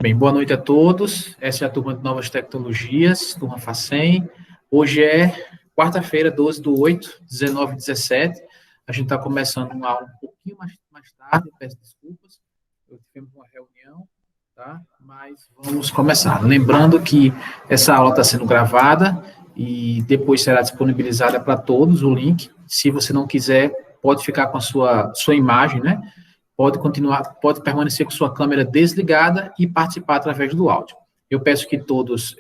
Bem, boa noite a todos. Essa é a turma de Novas Tecnologias, turma FACEM. Hoje é quarta-feira, 12/8, 19h17. A gente está começando uma aula um pouquinho mais tarde, peço desculpas. Eu tivemos uma reunião, tá? Mas vamos começar. Lembrando que essa aula está sendo gravada e depois será disponibilizada para todos o link. Se você não quiser, pode ficar com a sua imagem, né? Pode permanecer com sua câmera desligada e participar através do áudio. Eu peço que todos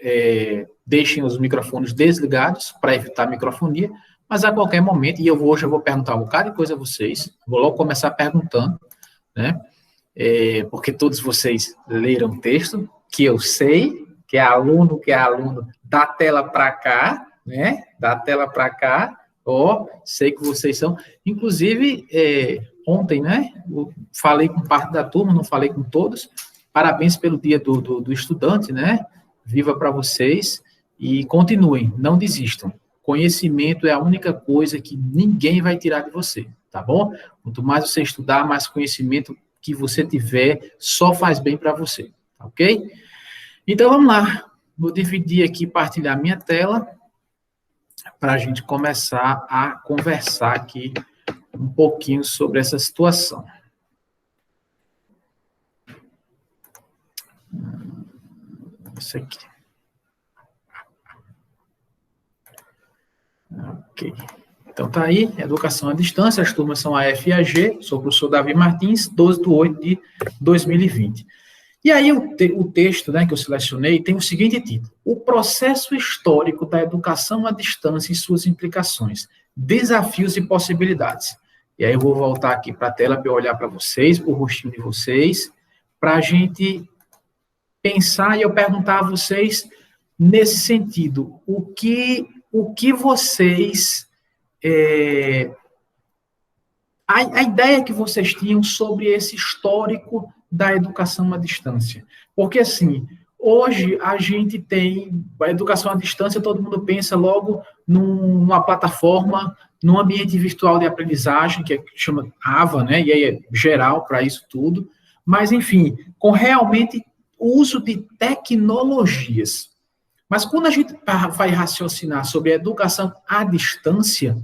deixem os microfones desligados para evitar microfonia, mas a qualquer momento, e hoje eu vou perguntar um bocado de coisa a vocês, vou logo começar perguntando, né? Porque todos vocês leram o texto, que eu sei, que é aluno da tela para cá, né? Da tela para cá, sei que vocês são, inclusive, ontem, né, eu falei com parte da turma, não falei com todos, parabéns pelo dia do estudante, né, viva para vocês, e continuem, não desistam, conhecimento é a única coisa que ninguém vai tirar de você, tá bom? Quanto mais você estudar, mais conhecimento que você tiver, só faz bem para você, tá ok? Então, vamos lá, vou dividir aqui, partilhar minha tela, para a gente começar a conversar aqui um pouquinho sobre essa situação. Isso aqui. Ok. Então, tá aí, educação à distância, as turmas são a F e a G, sou o professor Davi Martins, 12/8/2020. E aí, o texto, né, que eu selecionei tem o seguinte título: O processo histórico da educação à distância e suas implicações, desafios e possibilidades. E aí eu vou voltar aqui para a tela para eu olhar para vocês, para o rostinho de vocês, para a gente pensar e eu perguntar a vocês nesse sentido, o que vocês... a ideia que vocês tinham sobre esse histórico da educação à distância. Porque, assim, hoje a gente tem a educação à distância, todo mundo pensa logo numa plataforma, num ambiente virtual de aprendizagem, que chama AVA, né, e aí é geral para isso tudo, mas, enfim, com realmente o uso de tecnologias. Mas quando a gente vai raciocinar sobre a educação à distância,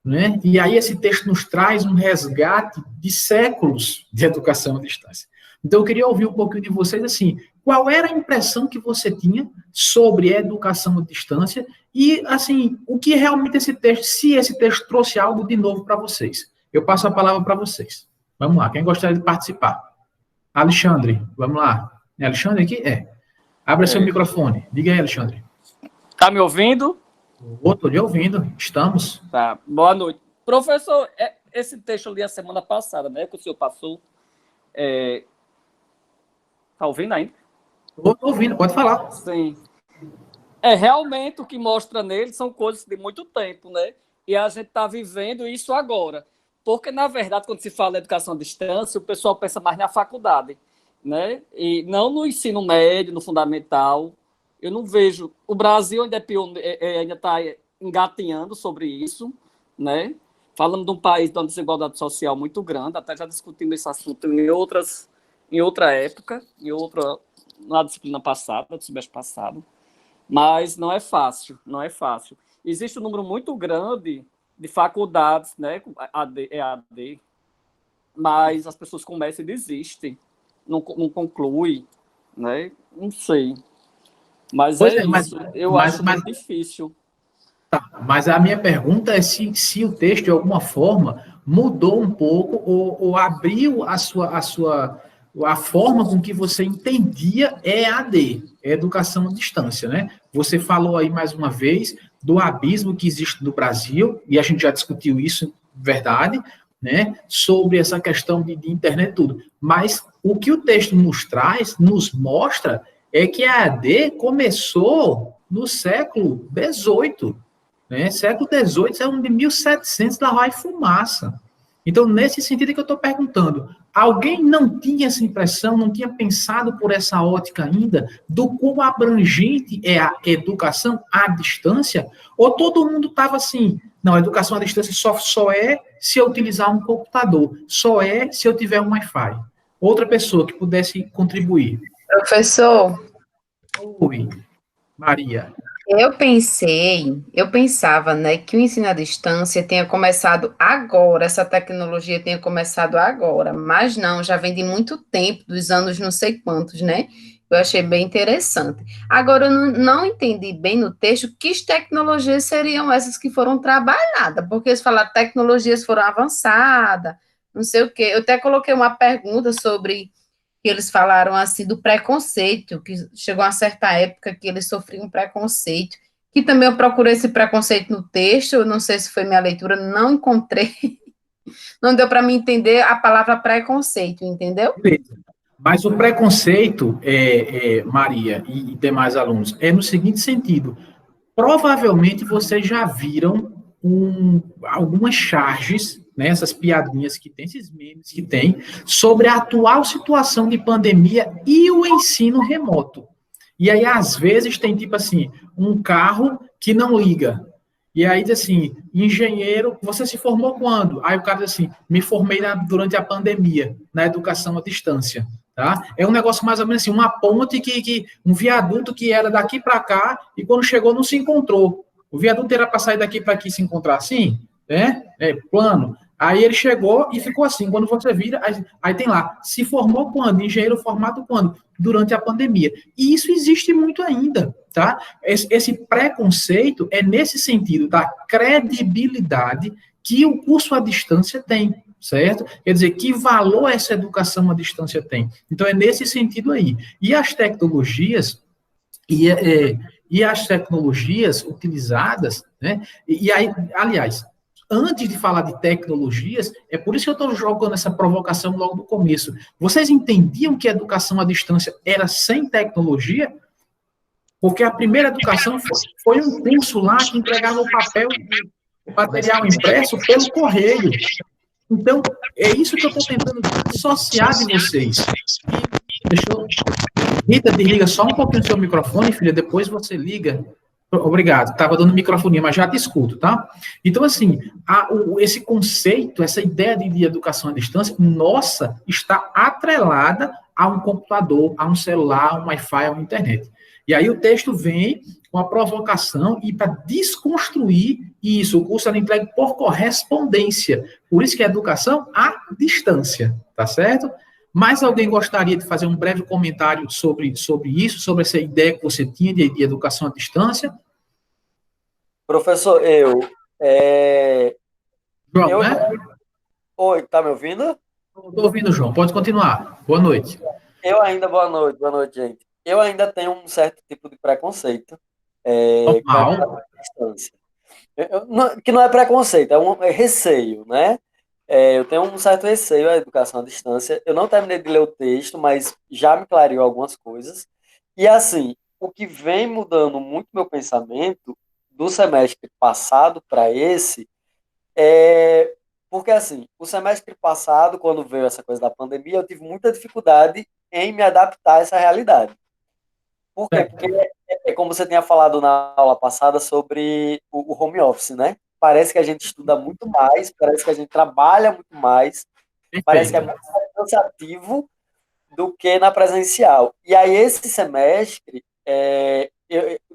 né, e aí esse texto nos traz um resgate de séculos de educação à distância. Então, eu queria ouvir um pouquinho de vocês, assim, qual era a impressão que você tinha sobre a educação à distância e, assim, o que realmente esse texto, se esse texto trouxe algo de novo para vocês. Eu passo a palavra para vocês. Vamos lá, quem gostaria de participar? Alexandre, vamos lá. É Alexandre aqui? Abra seu microfone. Diga aí, Alexandre. Tá me ouvindo? Estou lhe ouvindo. Estamos. Tá. Boa noite. Professor, esse texto eu li a semana passada, né? Que o senhor passou. Tá ouvindo ainda? Estou ouvindo, pode falar. Sim. Realmente o que mostra nele são coisas de muito tempo, né? E a gente está vivendo isso agora. Porque, na verdade, quando se fala em educação à distância, o pessoal pensa mais na faculdade, né? E não no ensino médio, no fundamental. Eu não vejo... O Brasil ainda ainda está engatinhando sobre isso, né? Falando de um país de uma desigualdade social muito grande, até já discutimos esse assunto em outra época, na disciplina passada, do semestre passado. Mas não é fácil, não é fácil. Existe um número muito grande de faculdades, né? EAD, mas as pessoas começam e desistem, não concluem, né? Não sei. Mas isso. Eu acho muito difícil. Tá, mas a minha pergunta é se o texto, de alguma forma, mudou um pouco ou abriu a forma com que você entendia EAD, educação à distância, né? Você falou aí, mais uma vez, do abismo que existe no Brasil, e a gente já discutiu isso, verdade, né? Sobre essa questão de internet e tudo. Mas o que o texto nos traz, nos mostra, é que a EAD começou no século XVIII, né? Século XVIII é um de 1700, lá vai fumaça. Então, nesse sentido que eu estou perguntando, alguém não tinha essa impressão, não tinha pensado por essa ótica ainda, do quão abrangente é a educação à distância? Ou todo mundo estava assim, não, a educação à distância só é se eu utilizar um computador, só é se eu tiver um Wi-Fi? Outra pessoa que pudesse contribuir. Professor, Oi, Maria. eu pensava, né, que o ensino à distância tenha começado agora, essa tecnologia tenha começado agora, mas não, já vem de muito tempo, dos anos não sei quantos, né? Eu achei bem interessante. Agora, eu não entendi bem no texto que tecnologias seriam essas que foram trabalhadas, porque eles falaram tecnologias foram avançadas, não sei o quê. Eu até coloquei uma pergunta sobre que eles falaram assim do preconceito, que chegou a certa época que eles sofriam preconceito, que também eu procurei esse preconceito no texto, eu não sei se foi minha leitura, não encontrei, não deu para me entender a palavra preconceito, entendeu? Beleza. Mas o preconceito, Maria e demais alunos, é no seguinte sentido: provavelmente vocês já viram algumas charges, né, essas piadinhas que tem, esses memes que tem, sobre a atual situação de pandemia e o ensino remoto. E aí, às vezes, tem tipo assim, um carro que não liga. E aí diz assim, engenheiro, você se formou quando? Aí o cara diz assim, me formei durante a pandemia, na educação à distância. Tá? É um negócio mais ou menos assim, uma ponte um viaduto que era daqui para cá e quando chegou não se encontrou. O viaduto era para sair daqui para aqui se encontrar assim, né? Plano. Aí ele chegou e ficou assim. Quando você vira, aí tem lá, se formou quando? Engenheiro formado quando? Durante a pandemia. E isso existe muito ainda, tá? Esse preconceito é nesse sentido da credibilidade que o curso à distância tem, certo? Quer dizer, que valor essa educação à distância tem? Então, é nesse sentido aí. E as tecnologias, e, é, e as tecnologias utilizadas, né? E aí, aliás, antes de falar de tecnologias, é por isso que eu estou jogando essa provocação logo no começo. Vocês entendiam que a educação à distância era sem tecnologia? Porque a primeira educação foi um curso lá que entregava o papel, o material impresso pelo correio. Então, é isso que eu estou tentando dissociar de vocês. Deixa eu... Rita, desliga só um pouquinho o seu microfone, filha, depois você liga. Obrigado, estava dando microfonia, mas já te escuto, tá? Então, assim, esse conceito, essa ideia de educação à distância, nossa, está atrelada a um computador, a um celular, a um Wi-Fi, a uma internet. E aí o texto vem com a provocação e para desconstruir isso, o curso era entregue por correspondência. Por isso que é educação à distância, tá certo? Mais alguém gostaria de fazer um breve comentário sobre isso, sobre essa ideia que você tinha de educação à distância? Professor, João, eu né? Oi, tá me ouvindo? Estou ouvindo, João. Pode continuar. Boa noite. Boa noite, gente. Eu ainda tenho um certo tipo de preconceito com a Normal. educação à distância. Que não é preconceito, é receio, né? Eu tenho um certo receio à educação à distância. Eu não terminei de ler o texto, mas já me clareou algumas coisas. E assim, o que vem mudando muito meu pensamento do semestre passado para esse é porque assim, o semestre passado, quando veio essa coisa da pandemia, eu tive muita dificuldade em me adaptar a essa realidade. Por quê? Certo. Porque é como você tinha falado na aula passada sobre o home office, né? Parece que a gente estuda muito mais, parece que a gente trabalha muito mais, parece que é Perfeito. muito mais cansativo do que na presencial. E aí, esse semestre,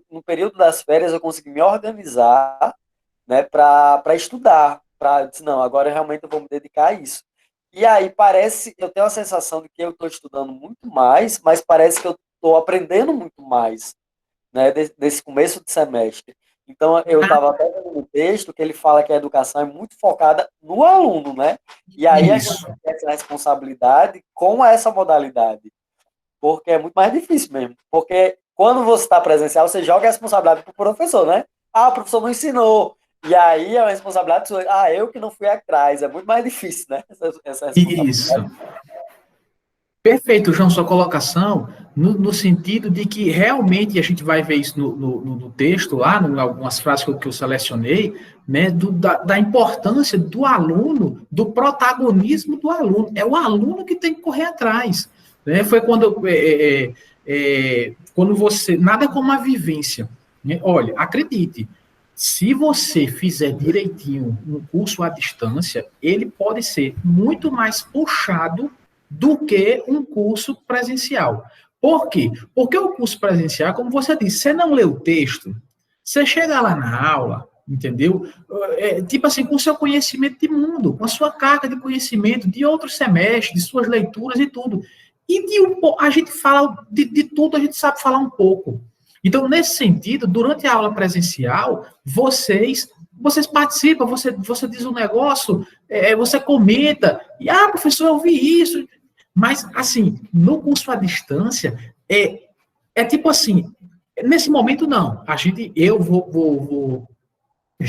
no período das férias, eu consegui me organizar, né, para estudar, para dizer, não, agora realmente eu vou me dedicar a isso. E aí parece, eu tenho a sensação de que eu estou estudando muito mais, mas parece que eu estou aprendendo muito mais, né, desse começo de semestre. Então, eu estava até vendo no texto que ele fala que a educação é muito focada no aluno, né? E aí a gente Isso. tem essa responsabilidade com essa modalidade, porque é muito mais difícil mesmo. Porque quando você está presencial, você joga a responsabilidade para o professor, né? Ah, o professor não ensinou. E aí é uma responsabilidade sua. Ah, eu que não fui atrás. É muito mais difícil, né? Essa Isso. responsabilidade. Perfeito, João, sua colocação, no sentido de que realmente, a gente vai ver isso no texto lá, em algumas frases que eu selecionei, né, da importância do aluno, do protagonismo do aluno. É o aluno que tem que correr atrás. Né? Foi quando você. Nada como a vivência. Né? Olha, acredite, se você fizer direitinho um curso à distância, ele pode ser muito mais puxado do que um curso presencial. Por quê? Porque o curso presencial, como você disse, você não lê o texto, você chega lá na aula, entendeu? Tipo assim, com o seu conhecimento de mundo, com a sua carga de conhecimento de outros semestres, de suas leituras e tudo. E a gente fala de tudo, a gente sabe falar um pouco. Então, nesse sentido, durante a aula presencial, vocês participam, você diz um negócio, você comenta, e, professor, eu vi isso. Mas, assim, no curso à distância, é tipo assim, nesse momento, não. A gente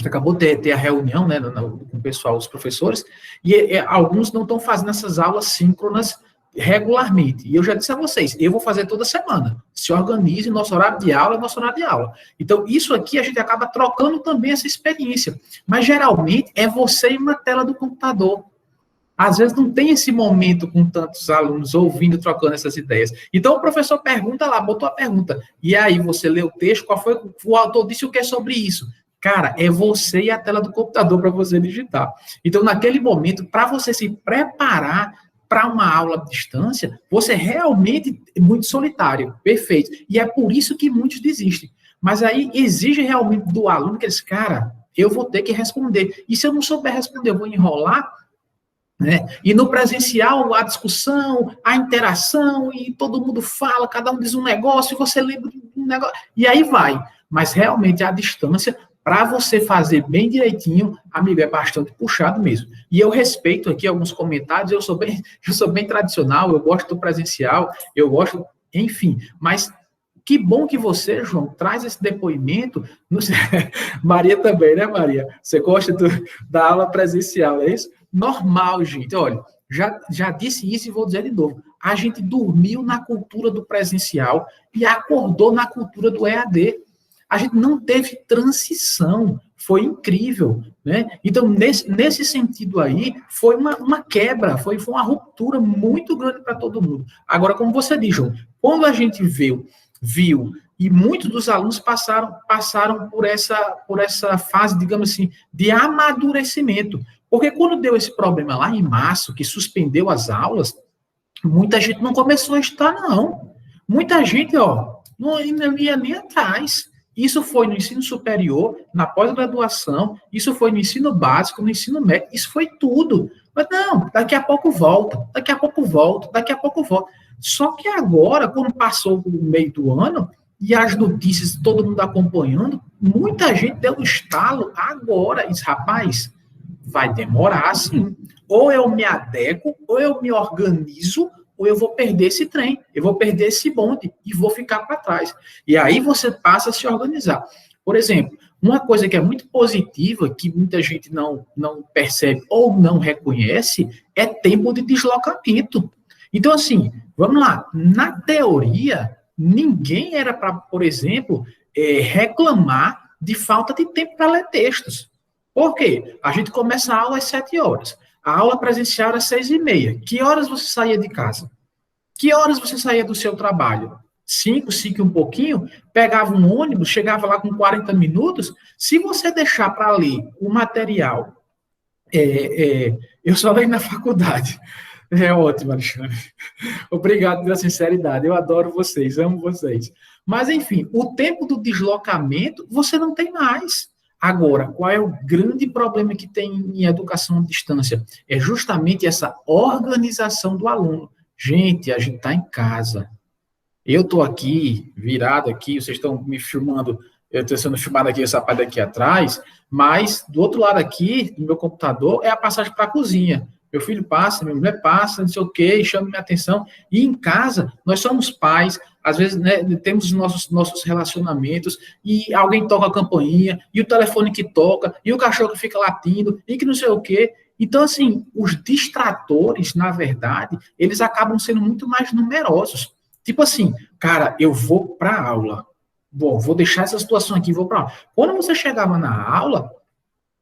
acabou de ter a reunião, né, com o pessoal, os professores, e alguns não estão fazendo essas aulas síncronas regularmente. E eu já disse a vocês, eu vou fazer toda semana. Se organize, nosso horário de aula é nosso horário de aula. Então, isso aqui a gente acaba trocando também essa experiência. Mas, geralmente, é você e uma tela do computador. Às vezes não tem esse momento com tantos alunos ouvindo, trocando essas ideias. Então, o professor pergunta lá, botou a pergunta. E aí, você lê o texto, qual foi? O autor disse o que é sobre isso? Cara, é você e a tela do computador para você digitar. Então, naquele momento, para você se preparar para uma aula à distância, você realmente é muito solitário, perfeito. E é por isso que muitos desistem. Mas aí exige realmente do aluno que eles, cara, eu vou ter que responder. E se eu não souber responder, eu vou enrolar, né? E no presencial, a discussão, a interação, e todo mundo fala, cada um diz um negócio, e você lembra de um negócio, e aí vai. Mas realmente a distância, para você fazer bem direitinho, amigo, é bastante puxado mesmo. E eu respeito aqui alguns comentários, eu sou bem tradicional, eu gosto do presencial, eu gosto, enfim, mas que bom que você, João, traz esse depoimento. Maria também, né, Maria? Você gosta da aula presencial, é isso? Normal, gente. Olha, já disse isso e vou dizer de novo. A gente dormiu na cultura do presencial e acordou na cultura do EAD. A gente não teve transição, foi incrível, né? Então, nesse sentido aí, foi uma quebra, foi uma ruptura muito grande para todo mundo. Agora, como você diz, João, quando a gente viu, e muitos dos alunos passaram por essa fase, digamos assim, de amadurecimento. Porque quando deu esse problema lá em março, que suspendeu as aulas, muita gente não começou a estudar, não. Muita gente, não ia nem atrás. Isso foi no ensino superior, na pós-graduação, isso foi no ensino básico, no ensino médio, isso foi tudo. Mas não, daqui a pouco volta. Só que agora, quando passou o meio do ano, e as notícias, todo mundo acompanhando, muita gente deu um estalo agora. E disse, rapaz, vai demorar, sim. Ou eu me adequo, ou eu me organizo, ou eu vou perder esse trem, eu vou perder esse bonde e vou ficar para trás. E aí você passa a se organizar. Por exemplo, uma coisa que é muito positiva, que muita gente não percebe ou não reconhece, é tempo de deslocamento. Então, assim, vamos lá, na teoria, ninguém era para, por exemplo, reclamar de falta de tempo para ler textos. Por quê? A gente começa a aula às 7 horas. A aula presencial era às 6h30. Que horas você saía de casa? Que horas você saía do seu trabalho? 5 e um pouquinho, pegava um ônibus, chegava lá com 40 minutos. Se você deixar para ler o material, eu só leio na faculdade. É ótimo, Alexandre. Obrigado pela sinceridade. Eu adoro vocês, amo vocês. Mas, enfim, o tempo do deslocamento, você não tem mais. Agora, qual é o grande problema que tem em educação à distância? É justamente essa organização do aluno. Gente, a gente está em casa. Eu estou aqui, virado aqui, vocês estão me filmando, eu estou sendo filmado aqui, essa parte aqui atrás, mas do outro lado aqui, do meu computador, é a passagem para a cozinha. Meu filho passa, minha mulher passa, não sei o quê, chama minha atenção. E em casa, nós somos pais, às vezes, né, temos os nossos relacionamentos, e alguém toca a campainha, e o telefone que toca, e o cachorro que fica latindo, e que não sei o quê. Então, assim, os distratores, na verdade, eles acabam sendo muito mais numerosos. Tipo assim, cara, eu vou para a aula. Bom, vou deixar essa situação aqui, vou para a aula. Quando você chegava na aula,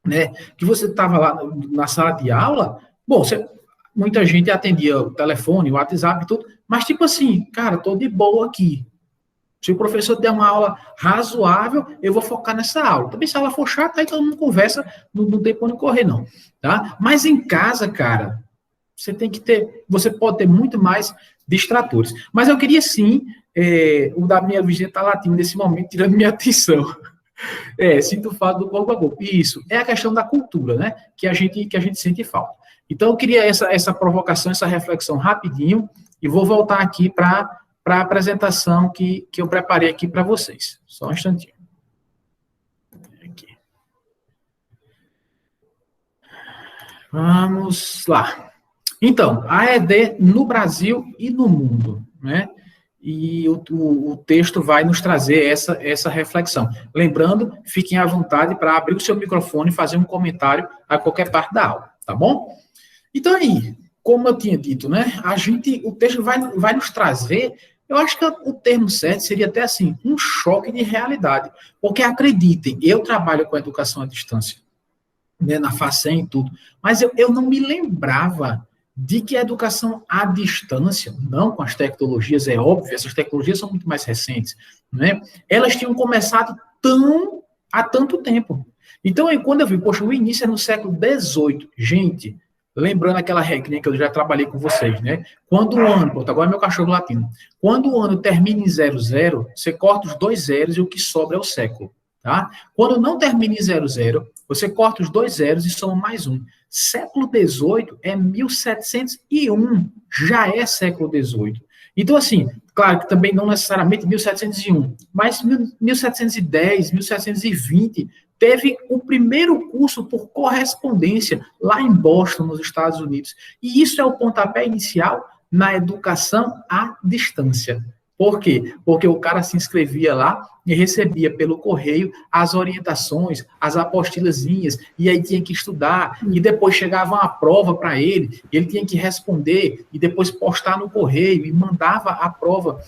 né, que você estava lá na sala de aula, bom, muita gente atendia o telefone, o WhatsApp e tudo, mas tipo assim, cara, tô de boa aqui. Se o professor der uma aula razoável, eu vou focar nessa aula. Também se ela for chata, aí todo mundo conversa, não tem por onde correr, não. Tá? Mas em casa, cara, você pode ter muito mais distratores. Mas eu queria sim, o da minha Virgínia está latindo nesse momento, tirando minha atenção. Sinto falta do corpo a corpo. Isso, é a questão da cultura, né? Que a gente sente falta. Então, eu queria essa provocação, essa reflexão rapidinho, e vou voltar aqui para a apresentação que eu preparei aqui para vocês. Só um instantinho. Aqui. Vamos lá. Então, a ED no Brasil e no mundo, né? E o texto vai nos trazer essa reflexão. Lembrando, fiquem à vontade para abrir o seu microfone e fazer um comentário a qualquer parte da aula, tá bom? Então, aí, como eu tinha dito, né? O texto vai nos trazer, eu acho que o termo certo seria até assim, um choque de realidade. Porque, acreditem, eu trabalho com educação à distância, né, na FACEM e tudo, mas eu não me lembrava de que a educação à distância, não com as tecnologias, é óbvio, essas tecnologias são muito mais recentes, né? Elas tinham começado há tanto tempo. Então, quando eu vi, poxa, o início é no século XVIII, gente, lembrando aquela regrinha que eu já trabalhei com vocês, né? Quando o ano, pronto, agora é meu cachorro latino, quando o ano termina em 00, você corta os 2 zeros e o que sobra é o século, tá? Quando não termina em 00, você corta os 2 zeros e soma mais um. Século XVIII é 1701, já é século XVIII. Então, assim, claro que também não necessariamente 1701, mas 1710, 1720, teve o primeiro curso por correspondência lá em Boston, nos Estados Unidos. E isso é o pontapé inicial na educação à distância. Por quê? Porque o cara se inscrevia lá e recebia pelo correio as orientações, as apostilazinhas, e aí tinha que estudar, e depois chegava uma prova para ele, e ele tinha que responder, e depois postar no correio, e mandava a prova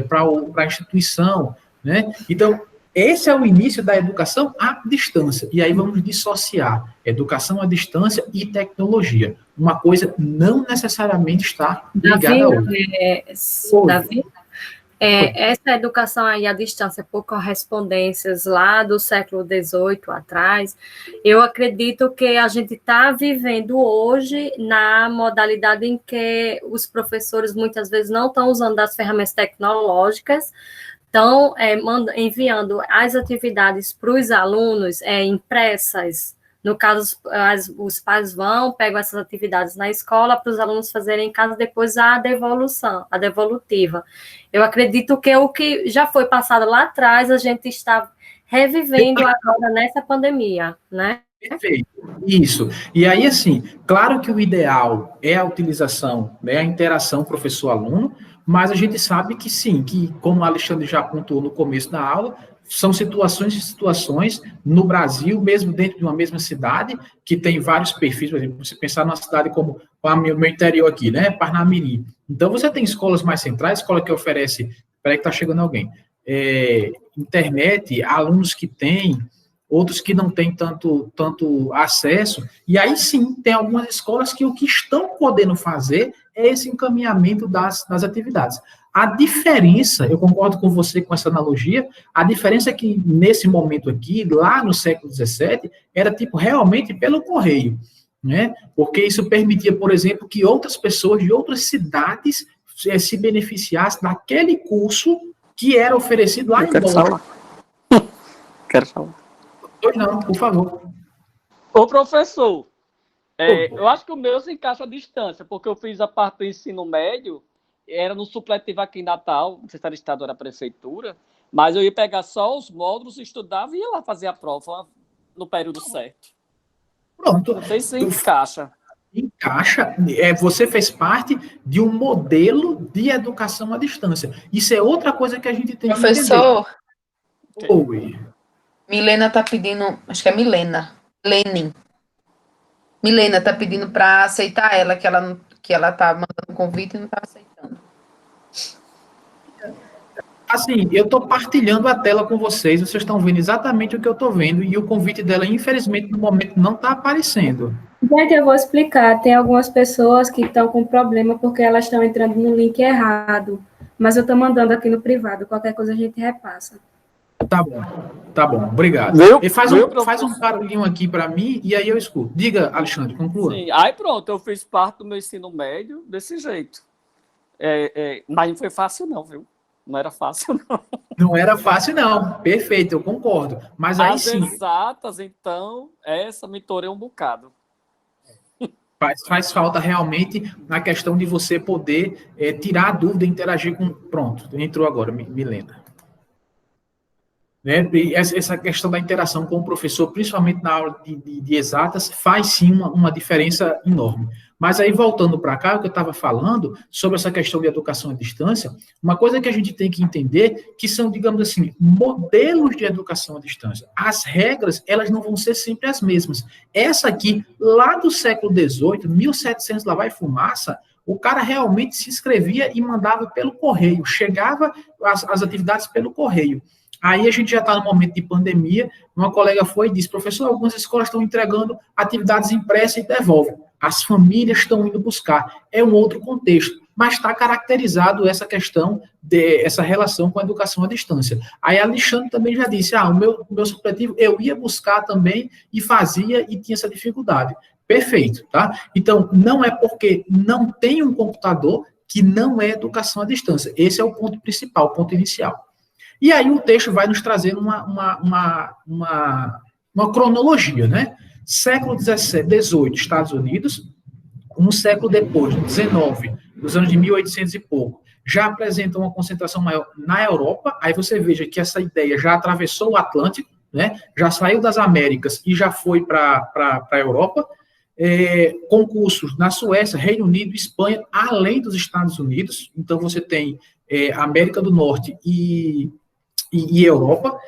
para a instituição, né? Então, esse é o início da educação à distância, e aí vamos dissociar educação à distância e tecnologia. Uma coisa não necessariamente está ligada a outra. Davi, essa educação aí à distância por correspondências lá do século XVIII atrás, eu acredito que a gente está vivendo hoje na modalidade em que os professores muitas vezes não estão usando as ferramentas tecnológicas, estão enviando as atividades para os alunos impressas. No caso, os pais pegam essas atividades na escola para os alunos fazerem em casa, depois a devolutiva. Eu acredito que o que já foi passado lá atrás, a gente está revivendo agora nessa pandemia, né? Perfeito, isso. E aí, assim, claro que o ideal é a utilização, né, a interação professor-aluno, mas a gente sabe que sim, que como o Alexandre já apontou no começo da aula, são situações e situações no Brasil, mesmo dentro de uma mesma cidade, que tem vários perfis, por exemplo, você pensar numa cidade como o meu interior aqui, né, Parnamirim. Então, você tem escolas mais centrais, escola que oferece, peraí que está chegando alguém, internet, alunos que têm, outros que não têm tanto acesso, e aí sim, tem algumas escolas que o que estão podendo fazer é esse encaminhamento das atividades. A diferença, eu concordo com você com essa analogia, a diferença é que nesse momento aqui, lá no século XVII, era tipo realmente pelo correio, né? Porque isso permitia, por exemplo, que outras pessoas de outras cidades se beneficiassem daquele curso que era oferecido lá em Boston. Quero falar. Pois não, por favor. Ô, professor, eu acho que o meu se encaixa à distância, porque eu fiz a parte do ensino médio, era no supletivo aqui em Natal, não sei se era estado ou era prefeitura, mas eu ia pegar só os módulos, estudava e ia lá fazer a prova no período certo. Pronto. Não sei se encaixa. Encaixa, você fez parte de um modelo de educação à distância. Isso é outra coisa que a gente tem Professor, que entender. Oi. Milena está pedindo, acho que é Lenin. Milena está pedindo para aceitar ela, que ela está mandando convite e não está aceitando. Assim, eu estou partilhando a tela com vocês estão vendo exatamente o que eu estou vendo, e o convite dela, infelizmente, no momento não está aparecendo. Gente, eu vou explicar. Tem algumas pessoas que estão com problema porque elas estão entrando no link errado, mas eu estou mandando aqui no privado, qualquer coisa a gente repassa. Tá bom, obrigado. E faz um barulhinho aqui para mim, e aí eu escuto. Diga, Alexandre, conclua. Sim, aí pronto, eu fiz parte do meu ensino médio desse jeito. Mas não foi fácil não, viu? Não era fácil, não. Não era fácil, não. Perfeito, eu concordo. Mas aí As sim, exatas, então, essa me torei um bocado. faz falta realmente na questão de você poder tirar a dúvida e interagir com... Pronto, entrou agora, Milena. Né? E essa questão da interação com o professor, principalmente na aula de exatas, faz sim uma diferença enorme. Mas aí, voltando para cá, o que eu estava falando sobre essa questão de educação à distância, uma coisa que a gente tem que entender que são, digamos assim, modelos de educação à distância. As regras, elas não vão ser sempre as mesmas. Essa aqui, lá do século XVIII, 1700, lá vai fumaça, o cara realmente se inscrevia e mandava pelo correio, chegava as atividades pelo correio. Aí a gente já está no momento de pandemia, uma colega foi e disse, professor, algumas escolas estão entregando atividades impressas e devolvem. As famílias estão indo buscar. É um outro contexto, mas está caracterizado essa questão, essa relação com a educação à distância. Aí a Alexandre também já disse, o meu supletivo, eu ia buscar também e fazia e tinha essa dificuldade. Perfeito, tá? Então, não é porque não tem um computador que não é educação à distância. Esse é o ponto principal, o ponto inicial. E aí o texto vai nos trazer uma cronologia, né? Século XVIII, Estados Unidos, um século depois, no XIX, nos anos de 1800 e pouco, já apresenta uma concentração maior na Europa. Aí você veja que essa ideia já atravessou o Atlântico, né? Já saiu das Américas e já foi para a Europa. Concursos na Suécia, Reino Unido, Espanha, além dos Estados Unidos. Então você tem América do Norte e Europa,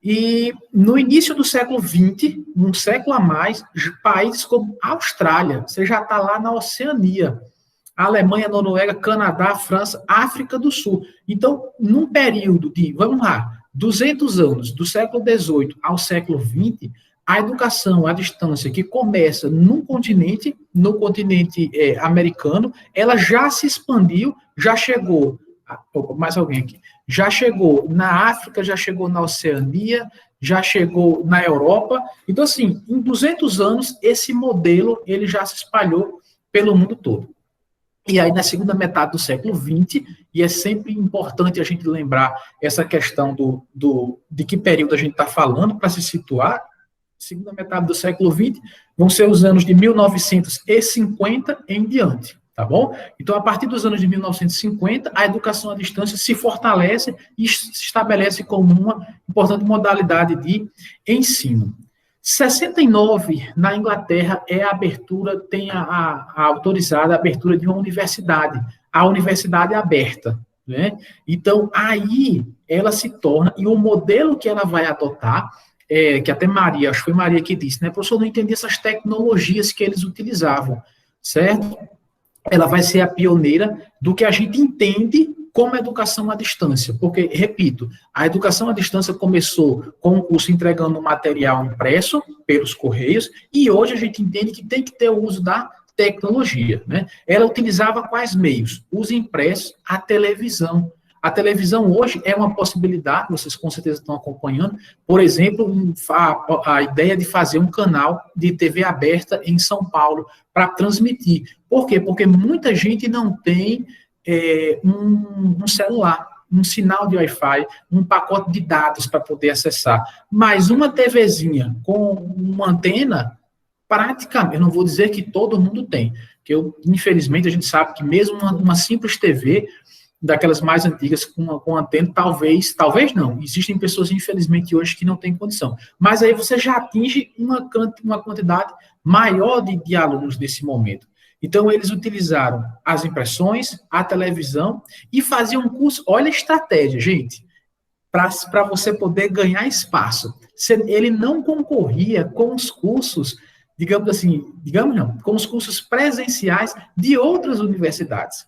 e no início do século XX, um século a mais, países como a Austrália, você já está lá na Oceania, a Alemanha, Noruega, Canadá, França, África do Sul. Então, num período de, vamos lá, 200 anos, do século XVIII ao século XX, a educação à distância que começa no continente americano, ela já se expandiu, já chegou... mais alguém aqui. Já chegou na África, já chegou na Oceania, já chegou na Europa. Então, assim, em 200 anos, esse modelo ele já se espalhou pelo mundo todo. E aí, na segunda metade do século XX, e é sempre importante a gente lembrar essa questão de que período a gente está falando, para se situar, segunda metade do século XX, vão ser os anos de 1950 em diante. Tá bom? Então, a partir dos anos de 1950, a educação à distância se fortalece e se estabelece como uma importante modalidade de ensino. 69, na Inglaterra, é a abertura, tem a autorizada a abertura de uma universidade, a universidade aberta, né? Então, aí, ela se torna, e o modelo que ela vai adotar, que até Maria, acho que foi Maria que disse, né? Professor, não entendi essas tecnologias que eles utilizavam, certo? Ela vai ser a pioneira do que a gente entende como educação à distância, porque, repito, a educação à distância começou com o curso entregando material impresso pelos correios, e hoje a gente entende que tem que ter o uso da tecnologia, né? Ela utilizava quais meios? Os impressos, a televisão. A televisão hoje é uma possibilidade, vocês com certeza estão acompanhando, por exemplo, a ideia de fazer um canal de TV aberta em São Paulo para transmitir. Por quê? Porque muita gente não tem um celular, um sinal de Wi-Fi, um pacote de dados para poder acessar. Mas uma TVzinha com uma antena, praticamente, eu não vou dizer que todo mundo tem, porque infelizmente a gente sabe que mesmo uma simples TV, daquelas mais antigas com antena, talvez não. Existem pessoas, infelizmente, hoje que não têm condição. Mas aí você já atinge uma quantidade maior de alunos nesse momento. Então, eles utilizaram as impressões, a televisão e faziam um curso. Olha a estratégia, gente, para você poder ganhar espaço. Ele não concorria com os cursos, com os cursos presenciais de outras universidades.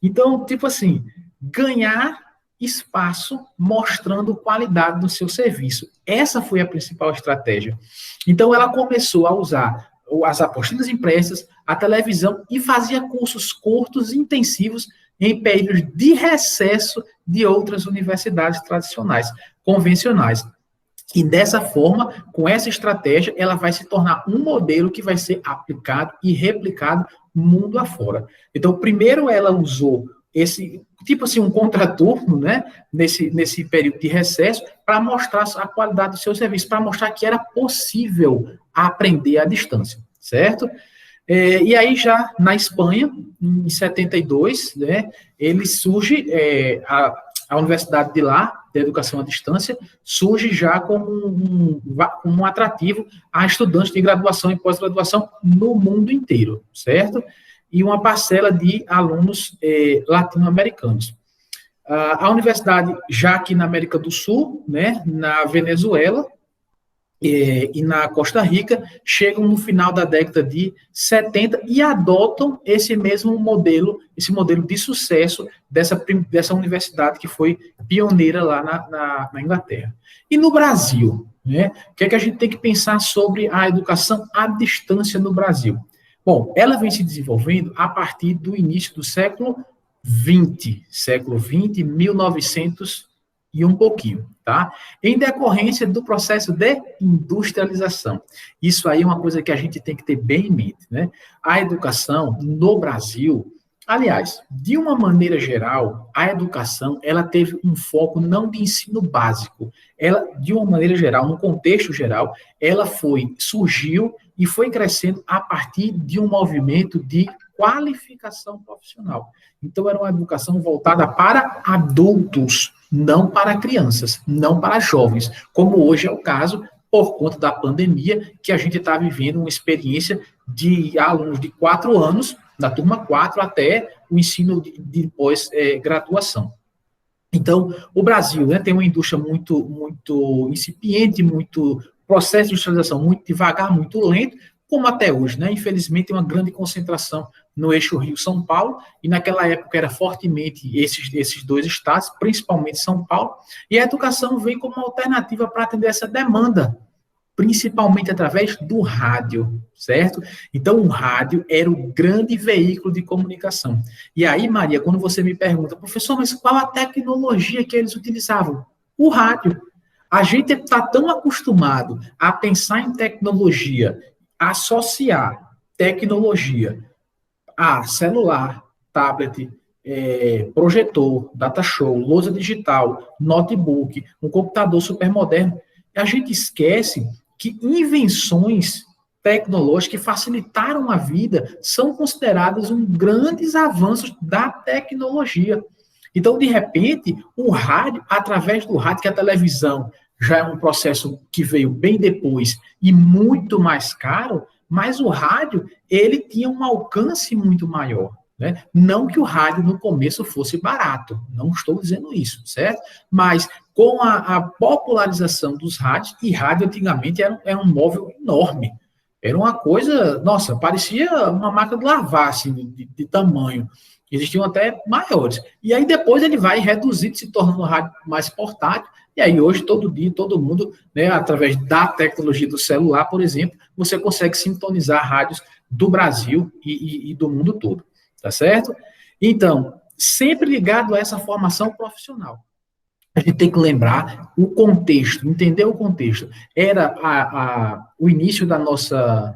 Então, tipo assim, ganhar espaço mostrando qualidade no seu serviço. Essa foi a principal estratégia. Então, ela começou a usar as apostilas impressas, a televisão, e fazia cursos curtos e intensivos em períodos de recesso de outras universidades tradicionais, convencionais. E dessa forma, com essa estratégia, ela vai se tornar um modelo que vai ser aplicado e replicado mundo afora. Então, primeiro ela usou tipo assim, um contraturno, né, nesse período de recesso, para mostrar a qualidade do seu serviço, para mostrar que era possível aprender à distância, certo? E aí, já na Espanha, em 72, né, ele surge, a Universidade de lá, de Educação à Distância, surge já como um atrativo a estudantes de graduação e pós-graduação no mundo inteiro, certo? E uma parcela de alunos latino-americanos. A universidade, já aqui na América do Sul, né, na Venezuela e na Costa Rica, chegam no final da década de 70 e adotam esse mesmo modelo, esse modelo de sucesso dessa universidade que foi pioneira lá na Inglaterra. E no Brasil, né, o que é que a gente tem que pensar sobre a educação à distância no Brasil? Bom, ela vem se desenvolvendo a partir do início do século XX, 1900 e um pouquinho, tá? Em decorrência do processo de industrialização. Isso aí é uma coisa que a gente tem que ter bem em mente, né? A educação no Brasil, aliás, de uma maneira geral, a educação, ela teve um foco não de ensino básico. Ela, de uma maneira geral, no contexto geral, ela surgiu e foi crescendo a partir de um movimento de qualificação profissional. Então, era uma educação voltada para adultos, não para crianças, não para jovens, como hoje é o caso, por conta da pandemia, que a gente está vivendo uma experiência de alunos de 4 anos, da turma 4 até o ensino de pós-graduação. Então, o Brasil, né, tem uma indústria muito, muito incipiente, muito processo de industrialização muito devagar, muito lento, como até hoje, né? Infelizmente, tem uma grande concentração no eixo Rio-São Paulo, e naquela época era fortemente esses dois estados, principalmente São Paulo, e a educação vem como uma alternativa para atender essa demanda, principalmente através do rádio, certo? Então, o rádio era o grande veículo de comunicação. E aí, Maria, quando você me pergunta, professor, mas qual a tecnologia que eles utilizavam? O rádio. A gente está tão acostumado a pensar em tecnologia, associar tecnologia a celular, tablet, projetor, data show, lousa digital, notebook, um computador super moderno. A gente esquece que invenções tecnológicas que facilitaram a vida são consideradas grandes avanços da tecnologia. Então, de repente, o rádio, através do rádio, que a televisão já é um processo que veio bem depois e muito mais caro, mas o rádio, ele tinha um alcance muito maior, né? Não que o rádio no começo fosse barato, não estou dizendo isso, certo? Mas com a popularização dos rádios, e rádio antigamente era um móvel enorme, era uma coisa, nossa, parecia uma máquina de lavar, assim, de tamanho. Existiam até maiores. E aí depois ele vai reduzindo, se tornando um rádio mais portátil. E aí hoje, todo dia, todo mundo, né, através da tecnologia do celular, por exemplo, você consegue sintonizar rádios do Brasil e do mundo todo. Tá certo? Então, sempre ligado a essa formação profissional. A gente tem que lembrar o contexto, entender o contexto. Era o início da nossa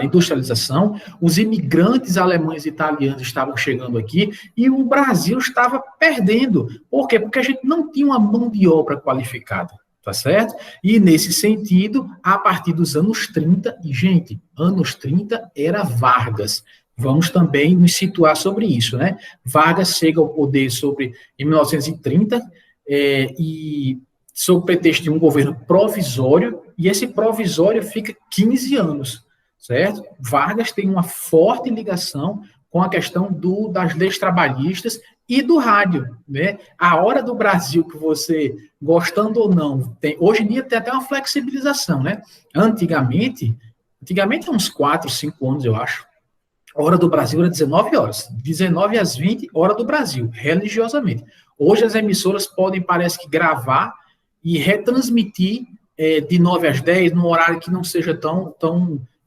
industrialização, os imigrantes alemães e italianos estavam chegando aqui e o Brasil estava perdendo. Por quê? Porque a gente não tinha uma mão de obra qualificada, tá certo? E nesse sentido, a partir dos anos 30, e gente, anos 30 era Vargas. Vamos também nos situar sobre isso, né? Vargas chega ao poder em 1930, e sob o pretexto de um governo provisório, e esse provisório fica 15 anos, certo? Vargas tem uma forte ligação com a questão das leis trabalhistas e do rádio, né? A Hora do Brasil, que você, gostando ou não, tem, hoje em dia tem até uma flexibilização, né? Antigamente há uns 4, 5 anos, eu acho, a Hora do Brasil era 19 horas, 19 às 20, Hora do Brasil, religiosamente. Hoje as emissoras podem, parece que, gravar e retransmitir de 9 às 10, num horário que não seja tão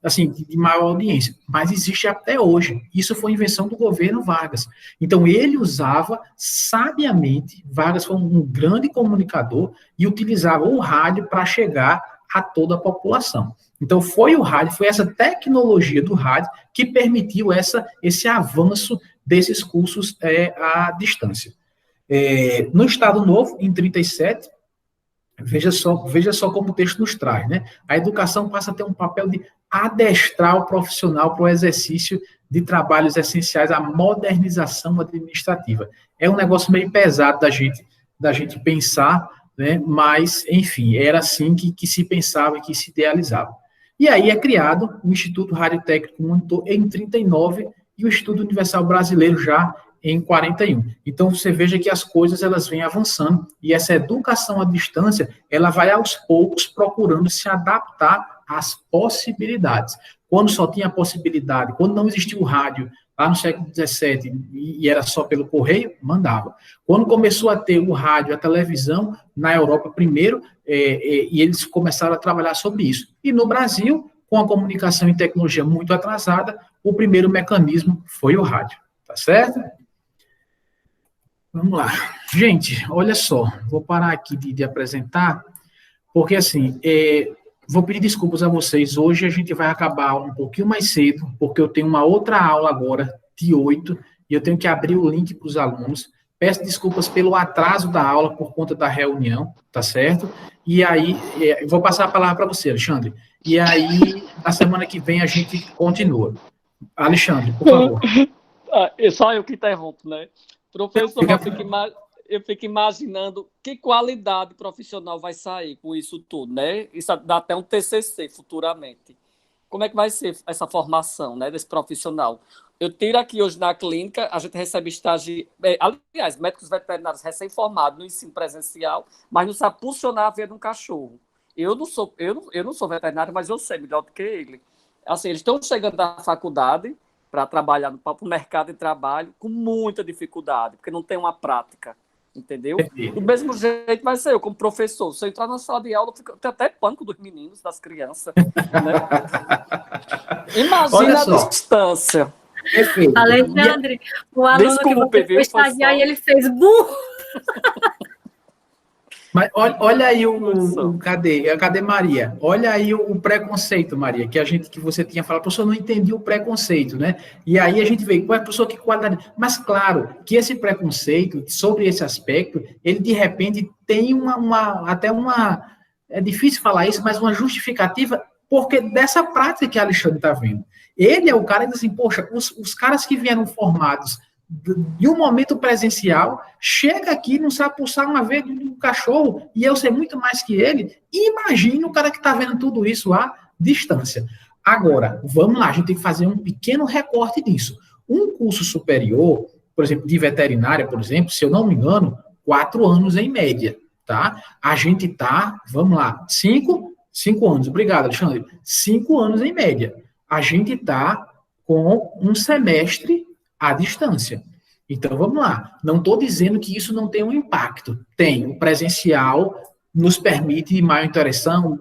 assim, de maior audiência. Mas existe até hoje. Isso foi invenção do governo Vargas. Então, ele usava sabiamente, Vargas foi um grande comunicador e utilizava o rádio para chegar a toda a população. Então, foi o rádio, foi essa tecnologia do rádio que permitiu esse avanço desses cursos à distância. No Estado Novo, em 37, veja só como o texto nos traz, né? A educação passa a ter um papel de adestrar o profissional para o exercício de trabalhos essenciais à modernização administrativa. É um negócio meio pesado da gente pensar, né? Mas, enfim, era assim que se pensava e que se idealizava. E aí é criado o Instituto Radiotécnico Monitor em 39 e o Instituto Universal Brasileiro já em 41. Então, você veja que as coisas elas vêm avançando e essa educação à distância, ela vai aos poucos procurando se adaptar às possibilidades. Quando só tinha possibilidade, quando não existia o rádio, lá no século XVII, e era só pelo correio, mandava. Quando começou a ter o rádio, a televisão, na Europa primeiro, e eles começaram a trabalhar sobre isso. E no Brasil, com a comunicação e tecnologia muito atrasada, o primeiro mecanismo foi o rádio. Tá certo? Vamos lá. Gente, olha só, vou parar aqui de apresentar, porque assim, vou pedir desculpas a vocês, hoje a gente vai acabar um pouquinho mais cedo, porque eu tenho uma outra aula agora, de 8, e eu tenho que abrir o link para os alunos. Peço desculpas pelo atraso da aula por conta da reunião, tá certo? E aí, vou passar a palavra para você, Alexandre. E aí, na semana que vem a gente continua. Alexandre, por favor. Só eu que interrompo, né? Professor, eu fico imaginando que qualidade profissional vai sair com isso tudo, né? Isso dá até um TCC futuramente. Como é que vai ser essa formação, né, desse profissional? Eu tiro aqui hoje na clínica, a gente recebe estágio... aliás, médicos veterinários recém-formados no ensino presencial, mas não sabe pulsionar a veia de um cachorro. Eu não sou veterinário, mas eu sei melhor do que ele. Assim, eles estão chegando da faculdade para trabalhar no mercado de trabalho com muita dificuldade, porque não tem uma prática, entendeu? Do mesmo jeito vai ser eu, como professor. Se eu entrar na sala de aula, eu tenho até pânico dos meninos, das crianças. Né? Imagina a distância. Perfeito. Alexandre, o aluno Desculpe, que você foi estagiar e ele fez burro. Mas olha aí cadê Maria? Olha aí o preconceito, Maria, que você tinha falado, professor, não entendi o preconceito, né? E aí a gente vê, professor, que qualidade. Mas claro, que esse preconceito sobre esse aspecto, ele de repente tem é difícil falar isso, mas uma justificativa, porque dessa prática que a Alexandre está vendo. Ele é o cara que diz assim, poxa, os caras que vieram formados de um momento presencial, chega aqui, não sabe pulsar uma vez de um cachorro, e eu sei muito mais que ele, imagina o cara que está vendo tudo isso à distância. Agora, vamos lá, a gente tem que fazer um pequeno recorte disso. Um curso superior, por exemplo, de veterinária, por exemplo, se eu não me engano, 4 anos em média, tá? A gente está, vamos lá, 5 anos, obrigado, Alexandre, 5 anos em média. A gente está com um semestre à distância. Então, vamos lá. Não estou dizendo que isso não tem um impacto. Tem. O presencial nos permite maior interação,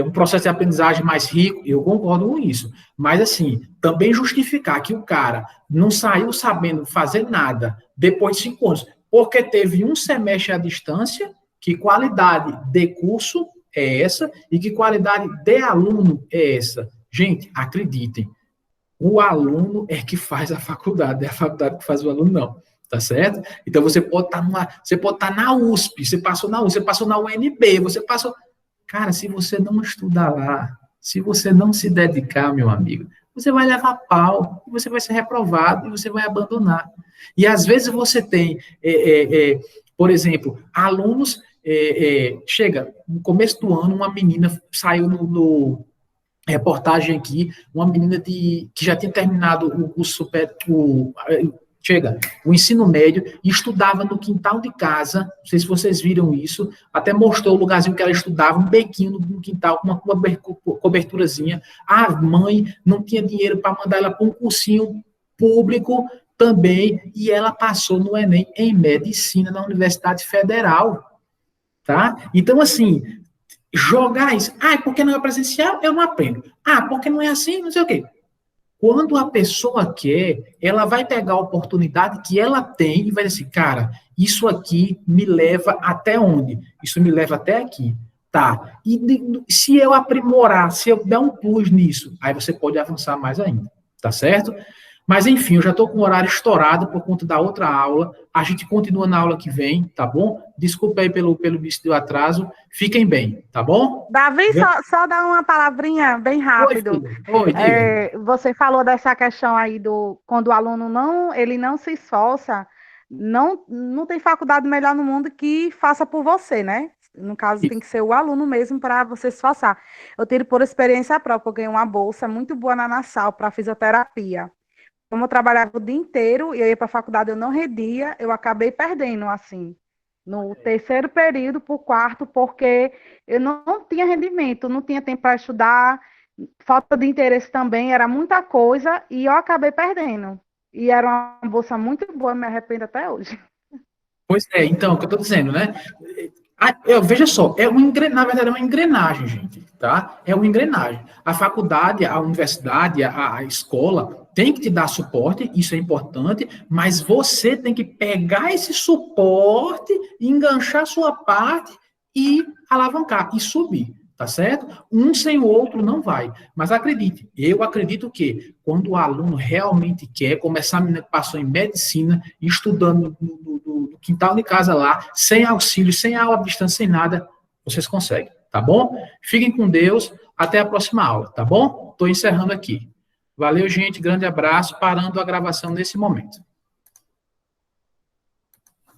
um processo de aprendizagem mais rico, eu concordo com isso. Mas, assim, também justificar que o cara não saiu sabendo fazer nada depois de 5 anos, porque teve um semestre à distância, que qualidade de curso é essa e que qualidade de aluno é essa. Gente, acreditem, o aluno é que faz a faculdade, é a faculdade que faz o aluno, não. Tá certo? Então, você pode estar na USP, você passou na USP, você passou na UNB, você passou... Cara, se você não estudar lá, se você não se dedicar, meu amigo, você vai levar pau, você vai ser reprovado e você vai abandonar. E, às vezes, você tem, por exemplo, alunos... chega, no começo do ano, uma menina saiu no reportagem aqui, uma menina que já tinha terminado o curso o ensino médio, e estudava no quintal de casa, não sei se vocês viram isso, até mostrou o lugarzinho que ela estudava, um bequinho no quintal, com uma coberturazinha. A mãe não tinha dinheiro para mandar ela para um cursinho público também, e ela passou no Enem em Medicina na Universidade Federal, tá? Então, assim, jogar isso, porque não é presencial, eu não aprendo. Porque não é assim, não sei o quê. Quando a pessoa quer, ela vai pegar a oportunidade que ela tem e vai dizer assim, cara, isso aqui me leva até onde? Isso me leva até aqui. Tá. E se eu aprimorar, se eu der um plus nisso, aí você pode avançar mais ainda. Tá certo? Mas, enfim, eu já estou com o horário estourado por conta da outra aula. A gente continua na aula que vem, tá bom? Desculpa aí pelo início do atraso. Fiquem bem, tá bom? Davi, só dar uma palavrinha bem rápido. Oi, diga. Você falou dessa questão aí quando o aluno ele não se esforça, não tem faculdade melhor no mundo que faça por você, né? No caso, tem que ser o aluno mesmo para você se esforçar. Eu tiro por experiência própria, eu ganhei uma bolsa muito boa na Nassau para fisioterapia. Como eu trabalhava o dia inteiro e eu ia para a faculdade, eu não rendia, eu acabei perdendo, assim, no terceiro período para o quarto, porque eu não tinha rendimento, não tinha tempo para estudar, falta de interesse também, era muita coisa, e eu acabei perdendo. E era uma bolsa muito boa, me arrependo até hoje. Pois é, então, o que eu estou dizendo, né? Veja só, na verdade é uma engrenagem, gente, tá? É uma engrenagem. A faculdade, a universidade, a escola tem que te dar suporte, isso é importante, mas você tem que pegar esse suporte, enganchar sua parte e alavancar, e subir, tá certo? Um sem o outro não vai. Mas acredite, eu acredito que quando o aluno realmente quer começar, a menina que passou em medicina, estudando no quintal de casa lá, sem auxílio, sem aula à distância, sem nada, vocês conseguem, tá bom? Fiquem com Deus, até a próxima aula, tá bom? Estou encerrando aqui. Valeu, gente, grande abraço, parando a gravação nesse momento.